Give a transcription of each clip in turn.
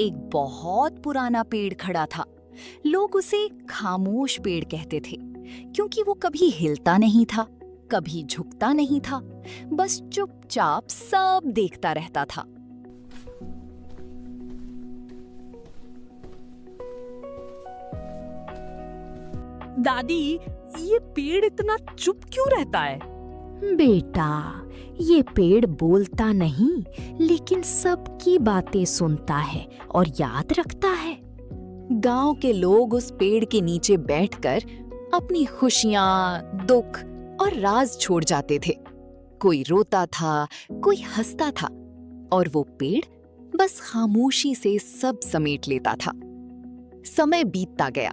एक बहुत पुराना पेड़ खड़ा था। लोग उसे खामोश पेड़ कहते थे, क्योंकि वो कभी हिलता नहीं था, कभी झुकता नहीं था, बस चुपचाप सब देखता रहता था। दादी, ये पेड़ इतना चुप क्यों रहता है? बेटा, ये पेड़ बोलता नहीं, लेकिन सबकी बातें सुनता है और याद रखता है। गांव के लोग उस पेड़ के नीचे बैठकर अपनी खुशियां, दुख और राज छोड़ जाते थे। कोई रोता था, कोई हंसता था, और वो पेड़ बस खामोशी से सब समेट लेता था। समय बीतता गया,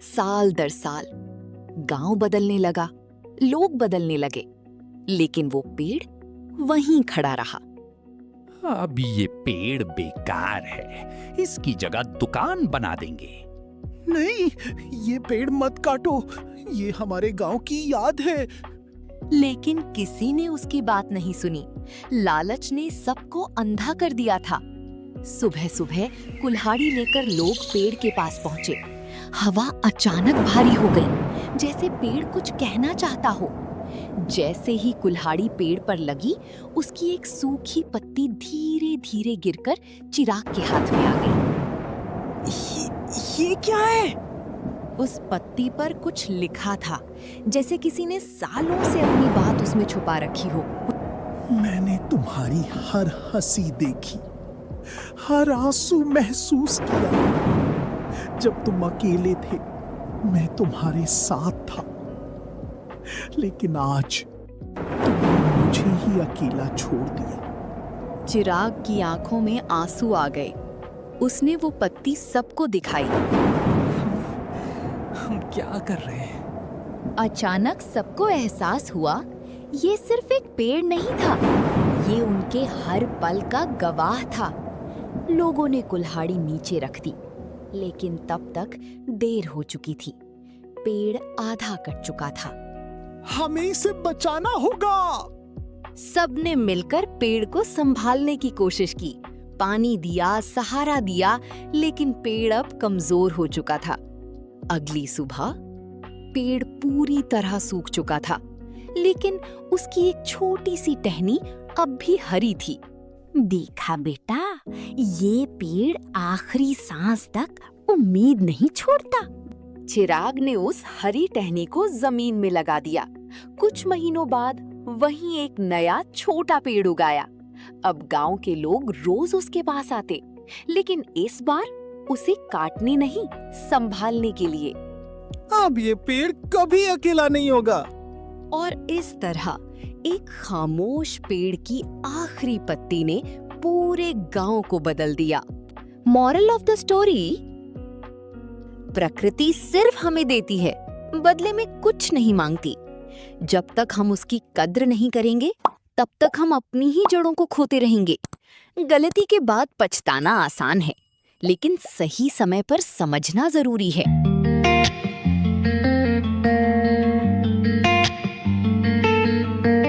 साल दर साल। गांव बदलने लगा, लोग बदलने लगे, लेकिन वो पेड़ वहीं खड़ा रहा। अब ये पेड़ बेकार है, इसकी जगह दुकान बना देंगे। नहीं, ये पेड़ मत काटो, ये हमारे गांव की याद है। लेकिन किसी ने उसकी बात नहीं सुनी। लालच ने सबको अंधा कर दिया था। सुबह सुबह कुल्हाड़ी लेकर लोग पेड़ के पास पहुंचे। हवा अचानक भारी हो गई, जैसे पेड़ कुछ कहना चाहता हो। जैसे ही कुल्हाड़ी पेड़ पर लगी, उसकी एक सूखी पत्ती धीरे धीरे गिरकर चिराग के हाथ में आ गई। ये क्या है? उस पत्ती पर कुछ लिखा था, जैसे किसी ने सालों से अपनी बात उसमें छुपा रखी हो। मैंने तुम्हारी हर हंसी देखी, हर आंसू महसूस किया। जब तुम अकेले थे, मैं तुम्हारे साथ था। लेकिन आज तुमने मुझे ही अकेला छोड़ दिया। चिराग की आंखों में आंसू आ गए। उसने वो पत्ती सबको दिखाई। हम क्या कर रहे हैं? अचानक सबको एहसास हुआ, ये सिर्फ एक पेड़ नहीं था, ये उनके हर पल का गवाह था। लोगों ने कुल्हाड़ी नीचे रख दी, लेकिन तब तक देर हो चुकी थी। पेड़ आधा कट चुका था। हमें इसे बचाना होगा। सबने मिलकर पेड़ को संभालने की कोशिश की। पानी दिया, सहारा दिया, लेकिन पेड़ अब कमजोर हो चुका था। अगली सुबह पेड़ पूरी तरह सूख चुका था, लेकिन उसकी एक छोटी सी टहनी अब भी हरी थी। देखा बेटा, ये पेड़ आखिरी सांस तक उम्मीद नहीं छोड़ता। चिराग ने उस हरी टहनी को जमीन में लगा दिया। कुछ महीनों बाद वहीं एक नया छोटा पेड़ उगाया। अब गांव के लोग रोज उसके पास आते, लेकिन इस बार उसे काटने नहीं, संभालने के लिए। अब ये पेड़ कभी अकेला नहीं होगा। और इस तरह एक खामोश पेड़ की आखिरी पत्ती ने पूरे गांव को बदल दिया। मॉरल ऑफ द स्टोरी: प्रकृति सिर्फ हमें देती है, बदले में कुछ नहीं मांगती। जब तक हम उसकी कद्र नहीं करेंगे, तब तक हम अपनी ही जड़ों को खोते रहेंगे। गलती के बाद पछताना आसान है, लेकिन सही समय पर समझना जरूरी है।